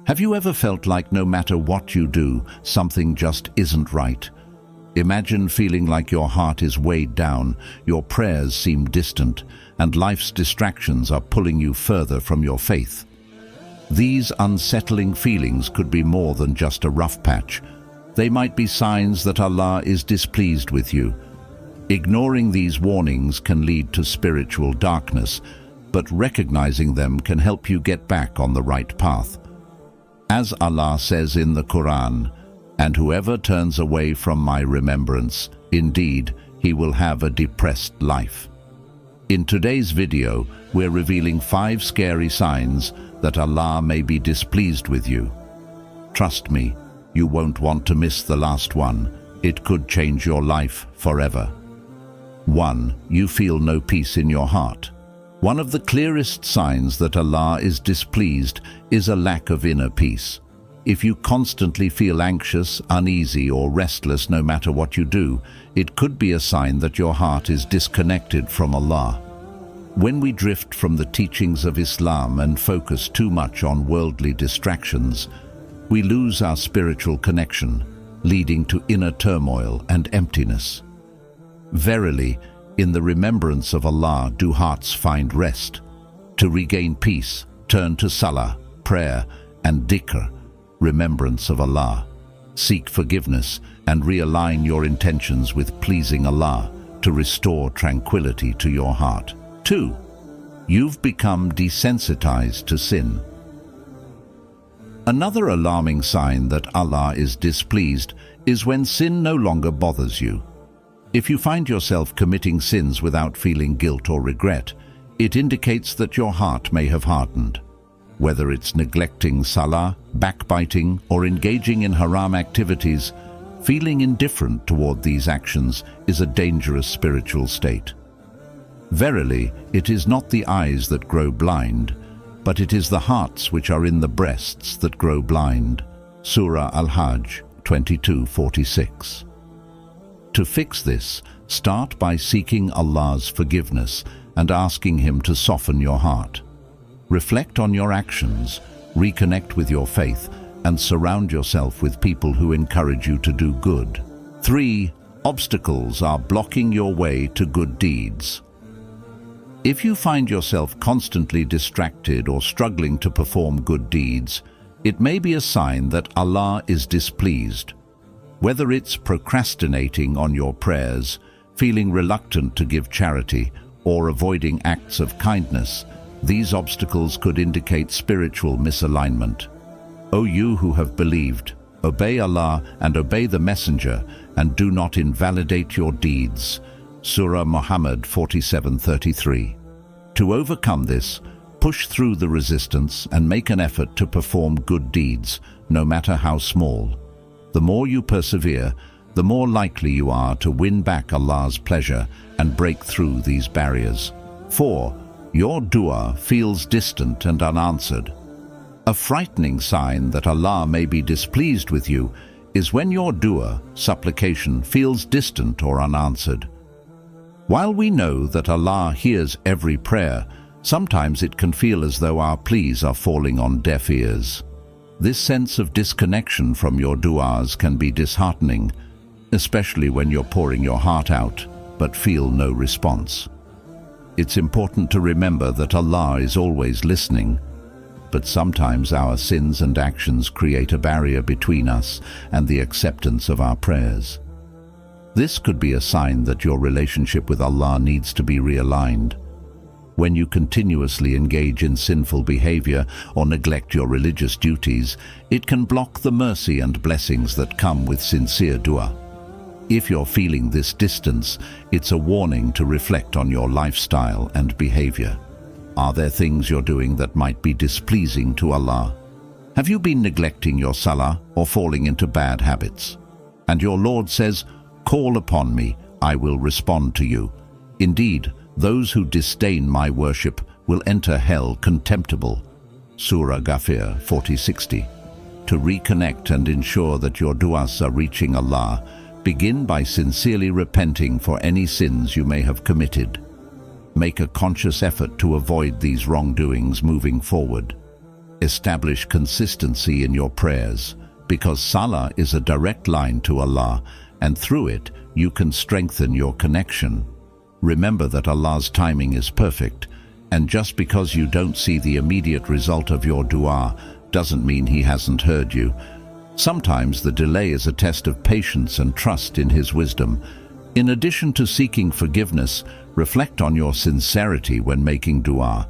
Have you ever felt like no matter what you do, something just isn't right? Imagine feeling like your heart is weighed down, your prayers seem distant, and life's distractions are pulling you further from your faith. These unsettling feelings could be more than just a rough patch. They might be signs that Allah is displeased with you. Ignoring these warnings can lead to spiritual darkness, but recognizing them can help you get back on the right path. As Allah says in the Quran, "And whoever turns away from my remembrance, indeed, he will have a depressed life." In today's video, we're revealing 5 scary signs that Allah may be displeased with you. Trust me, you won't want to miss the last one. It could change your life forever. 1. You feel no peace in your heart. One of the clearest signs that Allah is displeased is a lack of inner peace. If you constantly feel anxious, uneasy, or restless no matter what you do, it could be a sign that your heart is disconnected from Allah. When we drift from the teachings of Islam and focus too much on worldly distractions, we lose our spiritual connection, leading to inner turmoil and emptiness. Verily, in the remembrance of Allah do hearts find rest. To regain peace, turn to salah, prayer, and dhikr, remembrance of Allah. Seek forgiveness and realign your intentions with pleasing Allah to restore tranquility to your heart. 2. You've become desensitized to sin. Another alarming sign that Allah is displeased is when sin no longer bothers you. If you find yourself committing sins without feeling guilt or regret, it indicates that your heart may have hardened. Whether it's neglecting salah, backbiting, or engaging in haram activities, feeling indifferent toward these actions is a dangerous spiritual state. Verily, it is not the eyes that grow blind, but it is the hearts which are in the breasts that grow blind. Surah Al-Hajj 22:46. To fix this, start by seeking Allah's forgiveness and asking Him to soften your heart. Reflect on your actions, reconnect with your faith, and surround yourself with people who encourage you to do good. 3. Obstacles are blocking your way to good deeds. If you find yourself constantly distracted or struggling to perform good deeds, it may be a sign that Allah is displeased. Whether it's procrastinating on your prayers, feeling reluctant to give charity, or avoiding acts of kindness, these obstacles could indicate spiritual misalignment. O you who have believed, obey Allah and obey the Messenger, and do not invalidate your deeds. Surah Muhammad 47:33. To overcome this, push through the resistance and make an effort to perform good deeds, no matter how small. The more you persevere, the more likely you are to win back Allah's pleasure and break through these barriers. 4. Your dua feels distant and unanswered. A frightening sign that Allah may be displeased with you is when your dua, supplication, feels distant or unanswered. While we know that Allah hears every prayer, sometimes it can feel as though our pleas are falling on deaf ears. This sense of disconnection from your du'as can be disheartening, especially when you're pouring your heart out but feel no response. It's important to remember that Allah is always listening, but sometimes our sins and actions create a barrier between us and the acceptance of our prayers. This could be a sign that your relationship with Allah needs to be realigned. When you continuously engage in sinful behavior or neglect your religious duties, it can block the mercy and blessings that come with sincere dua. If you're feeling this distance, it's a warning to reflect on your lifestyle and behavior. Are there things you're doing that might be displeasing to Allah? Have you been neglecting your salah or falling into bad habits? And your Lord says, "Call upon me, I will respond to you. Indeed, those who disdain my worship will enter hell contemptible." Surah Ghafir 40:60. To reconnect and ensure that your du'as are reaching Allah, begin by sincerely repenting for any sins you may have committed. Make a conscious effort to avoid these wrongdoings moving forward. Establish consistency in your prayers, because salah is a direct line to Allah, and through it you can strengthen your connection. Remember that Allah's timing is perfect, and just because you don't see the immediate result of your dua doesn't mean He hasn't heard you. Sometimes the delay is a test of patience and trust in His wisdom. In addition to seeking forgiveness, reflect on your sincerity when making dua.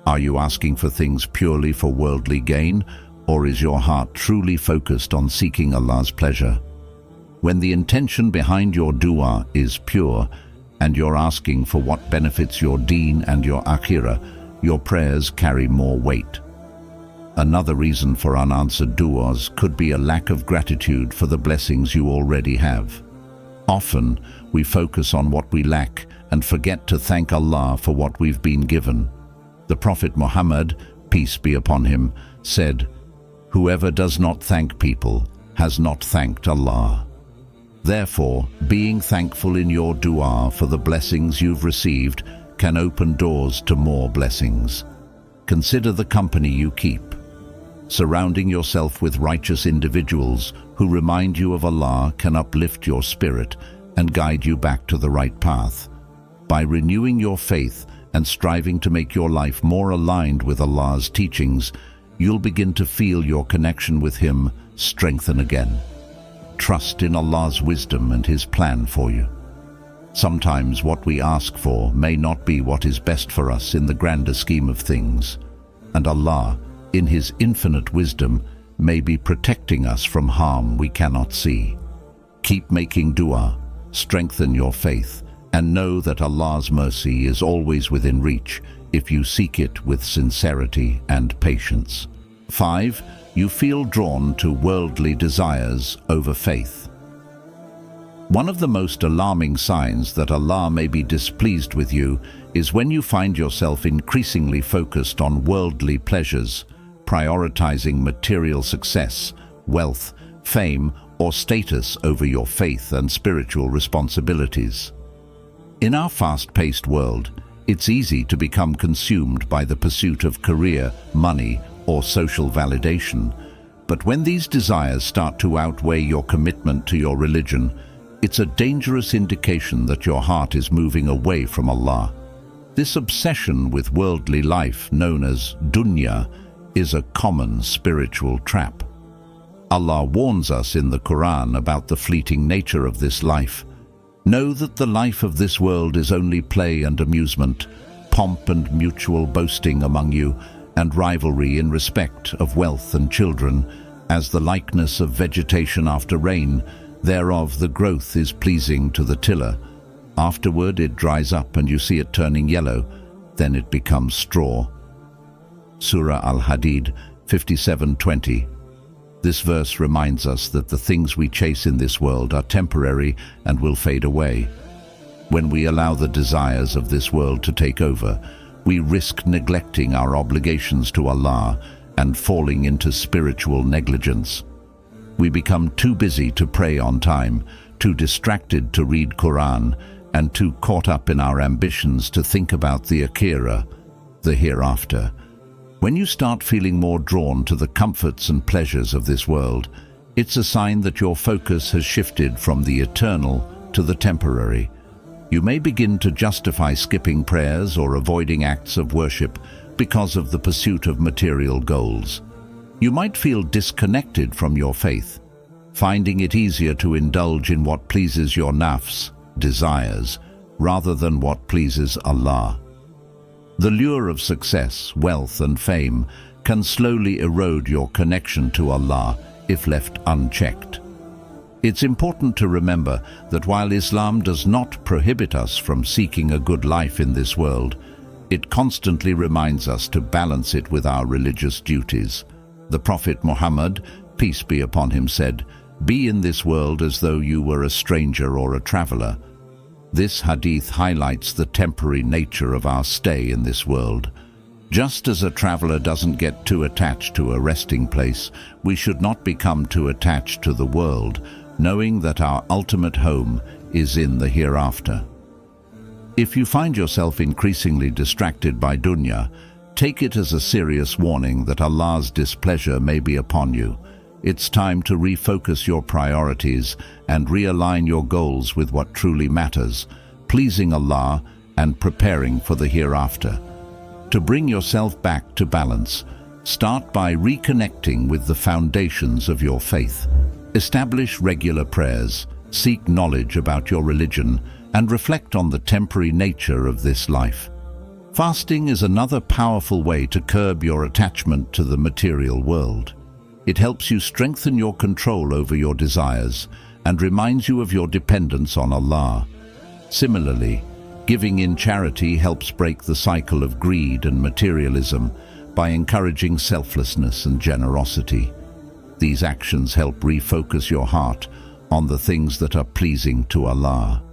Are you asking for things purely for worldly gain, or is your heart truly focused on seeking Allah's pleasure? When the intention behind your dua is pure, and you're asking for what benefits your deen and your akhirah, your prayers carry more weight. Another reason for unanswered du'as could be a lack of gratitude for the blessings you already have. Often, we focus on what we lack and forget to thank Allah for what we've been given. The Prophet Muhammad, peace be upon him, said, "Whoever does not thank people has not thanked Allah." Therefore, being thankful in your dua for the blessings you've received can open doors to more blessings. Consider the company you keep. Surrounding yourself with righteous individuals who remind you of Allah can uplift your spirit and guide you back to the right path. By renewing your faith and striving to make your life more aligned with Allah's teachings, you'll begin to feel your connection with Him strengthen again. Trust in Allah's wisdom and His plan for you. Sometimes what we ask for may not be what is best for us in the grander scheme of things, and Allah, in His infinite wisdom, may be protecting us from harm we cannot see. Keep making dua, strengthen your faith, and know that Allah's mercy is always within reach if you seek it with sincerity and patience. 5. You feel drawn to worldly desires over faith. One of the most alarming signs that Allah may be displeased with you is when you find yourself increasingly focused on worldly pleasures, prioritizing material success, wealth, fame, or status over your faith and spiritual responsibilities. In our fast-paced world, it's easy to become consumed by the pursuit of career, money, or social validation. But when these desires start to outweigh your commitment to your religion, it's a dangerous indication that your heart is moving away from Allah. This obsession with worldly life, known as dunya, is a common spiritual trap. Allah warns us in the Quran about the fleeting nature of this life. Know that the life of this world is only play and amusement, pomp and mutual boasting among you, and rivalry in respect of wealth and children, as the likeness of vegetation after rain, thereof the growth is pleasing to the tiller. Afterward it dries up and you see it turning yellow, then it becomes straw. Surah Al-Hadid 57:20. This verse reminds us that the things we chase in this world are temporary and will fade away. When we allow the desires of this world to take over, we risk neglecting our obligations to Allah and falling into spiritual negligence. We become too busy to pray on time, too distracted to read Quran, and too caught up in our ambitions to think about the akhirah, the hereafter. When you start feeling more drawn to the comforts and pleasures of this world, it's a sign that your focus has shifted from the eternal to the temporary. You may begin to justify skipping prayers or avoiding acts of worship because of the pursuit of material goals. You might feel disconnected from your faith, finding it easier to indulge in what pleases your nafs, desires, rather than what pleases Allah. The lure of success, wealth, and fame can slowly erode your connection to Allah if left unchecked. It's important to remember that while Islam does not prohibit us from seeking a good life in this world, it constantly reminds us to balance it with our religious duties. The Prophet Muhammad, peace be upon him, said, "Be in this world as though you were a stranger or a traveler." This hadith highlights the temporary nature of our stay in this world. Just as a traveler doesn't get too attached to a resting place, we should not become too attached to the world, knowing that our ultimate home is in the hereafter. If you find yourself increasingly distracted by dunya, Take it as a serious warning that Allah's displeasure may be upon you. It's time to refocus your priorities and realign your goals with what truly matters, pleasing Allah and preparing for the hereafter. To bring yourself back to balance, start by reconnecting with the foundations of your faith. Establish regular prayers, seek knowledge about your religion, and reflect on the temporary nature of this life. Fasting is another powerful way to curb your attachment to the material world. It helps you strengthen your control over your desires and reminds you of your dependence on Allah. Similarly, giving in charity helps break the cycle of greed and materialism by encouraging selflessness and generosity. These actions help refocus your heart on the things that are pleasing to Allah.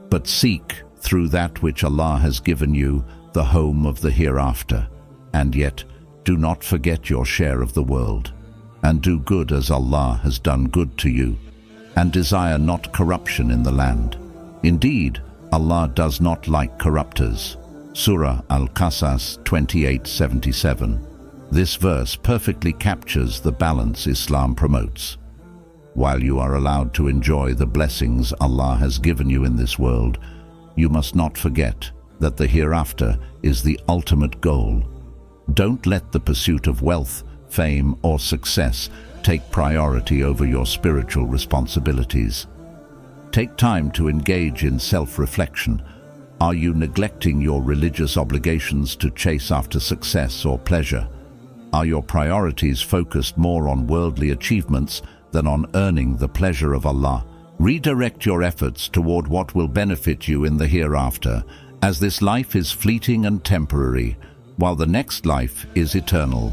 But seek, through that which Allah has given you, the home of the hereafter, and yet do not forget your share of the world, and do good as Allah has done good to you, and desire not corruption in the land. Indeed, Allah does not like corrupters. Surah Al-Qasas 28:77. This verse perfectly captures the balance Islam promotes. While you are allowed to enjoy the blessings Allah has given you in this world, you must not forget that the hereafter is the ultimate goal. Don't let the pursuit of wealth, fame, or success take priority over your spiritual responsibilities. Take time to engage in self-reflection. Are you neglecting your religious obligations to chase after success or pleasure? Are your priorities focused more on worldly achievements than on earning the pleasure of Allah? Redirect your efforts toward what will benefit you in the hereafter, as this life is fleeting and temporary, while the next life is eternal.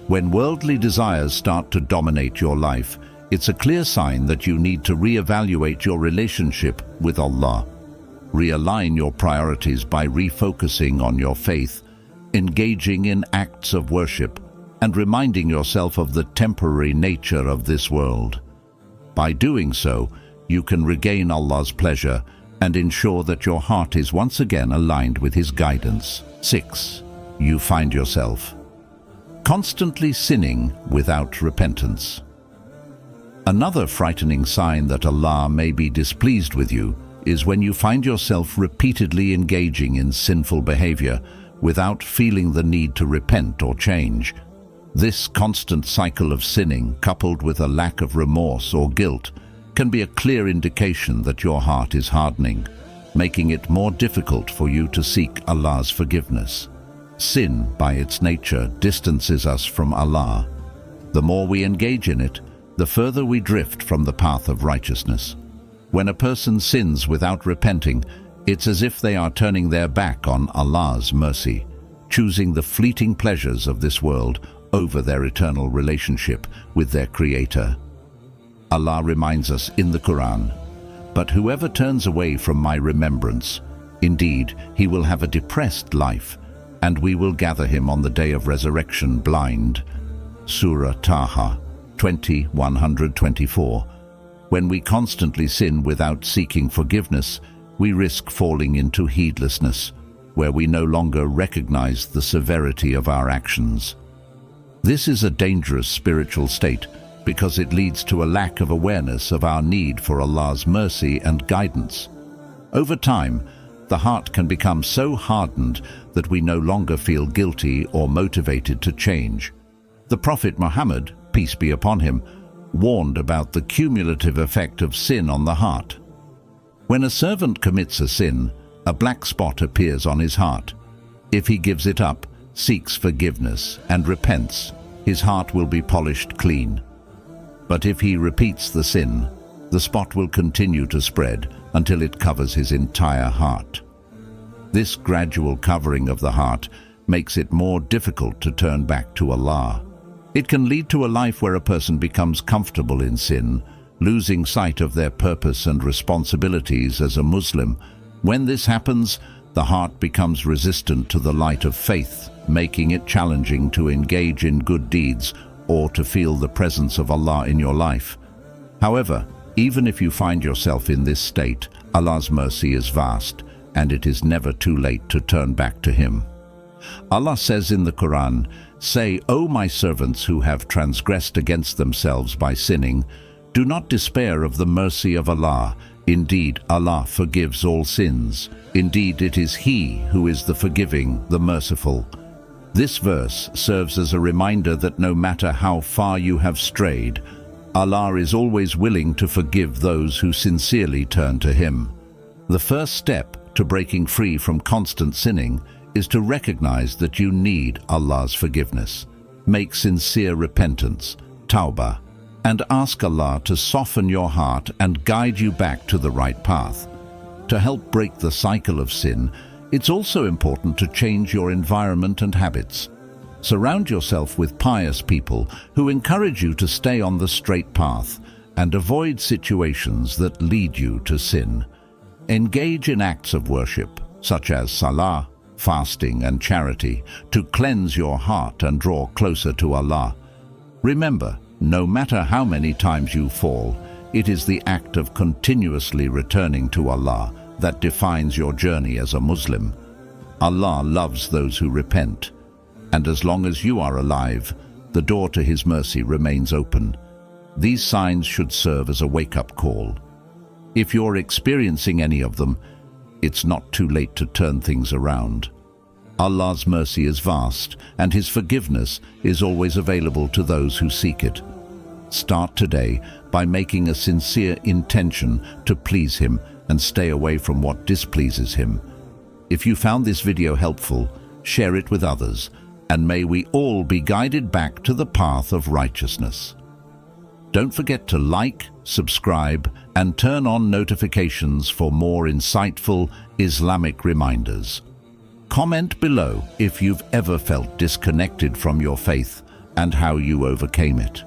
When worldly desires start to dominate your life, it's a clear sign that you need to reevaluate your relationship with Allah. Realign your priorities by refocusing on your faith, engaging in acts of worship, and reminding yourself of the temporary nature of this world. By doing so, you can regain Allah's pleasure and ensure that your heart is once again aligned with His guidance. 6. You find yourself constantly sinning without repentance. Another frightening sign that Allah may be displeased with you is when you find yourself repeatedly engaging in sinful behavior without feeling the need to repent or change. This constant cycle of sinning, coupled with a lack of remorse or guilt, can be a clear indication that your heart is hardening, making it more difficult for you to seek Allah's forgiveness. Sin, by its nature, distances us from Allah. The more we engage in it, the further we drift from the path of righteousness. When a person sins without repenting, it's as if they are turning their back on Allah's mercy, choosing the fleeting pleasures of this world over their eternal relationship with their Creator. Allah reminds us in the Quran, "But whoever turns away from my remembrance, indeed, he will have a depressed life, and we will gather him on the day of resurrection blind." Surah Taha 20:124. When we constantly sin without seeking forgiveness, we risk falling into heedlessness, where we no longer recognize the severity of our actions. This is a dangerous spiritual state because it leads to a lack of awareness of our need for Allah's mercy and guidance. Over time, the heart can become so hardened that we no longer feel guilty or motivated to change. The Prophet Muhammad, peace be upon him, warned about the cumulative effect of sin on the heart. When a servant commits a sin, a black spot appears on his heart. If he gives it up, seeks forgiveness, and repents, his heart will be polished clean. But if he repeats the sin, the spot will continue to spread until it covers his entire heart. This gradual covering of the heart makes it more difficult to turn back to Allah. It can lead to a life where a person becomes comfortable in sin, losing sight of their purpose and responsibilities as a Muslim. When this happens, the heart becomes resistant to the light of faith, making it challenging to engage in good deeds or to feel the presence of Allah in your life. However, even if you find yourself in this state, Allah's mercy is vast, and it is never too late to turn back to Him. Allah says in the Quran, "Say, O my servants who have transgressed against themselves by sinning, do not despair of the mercy of Allah. Indeed, Allah forgives all sins. Indeed, it is He who is the forgiving, the merciful." This verse serves as a reminder that no matter how far you have strayed, Allah is always willing to forgive those who sincerely turn to Him. The first step to breaking free from constant sinning is to recognize that you need Allah's forgiveness. Make sincere repentance, tawbah, and ask Allah to soften your heart and guide you back to the right path. To help break the cycle of sin, it's also important to change your environment and habits. Surround yourself with pious people who encourage you to stay on the straight path and avoid situations that lead you to sin. Engage in acts of worship, such as salah, fasting and charity, to cleanse your heart and draw closer to Allah. Remember, no matter how many times you fall, it is the act of continuously returning to Allah that defines your journey as a Muslim. Allah loves those who repent, and as long as you are alive, the door to His mercy remains open. These signs should serve as a wake-up call. If you're experiencing any of them, it's not too late to turn things around. Allah's mercy is vast, and His forgiveness is always available to those who seek it. Start today by making a sincere intention to please Him and stay away from what displeases Him. If you found this video helpful, share it with others, and may we all be guided back to the path of righteousness. Don't forget to like, subscribe, and turn on notifications for more insightful Islamic reminders. Comment below if you've ever felt disconnected from your faith and how you overcame it.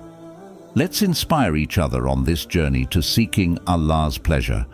Let's inspire each other on this journey to seeking Allah's pleasure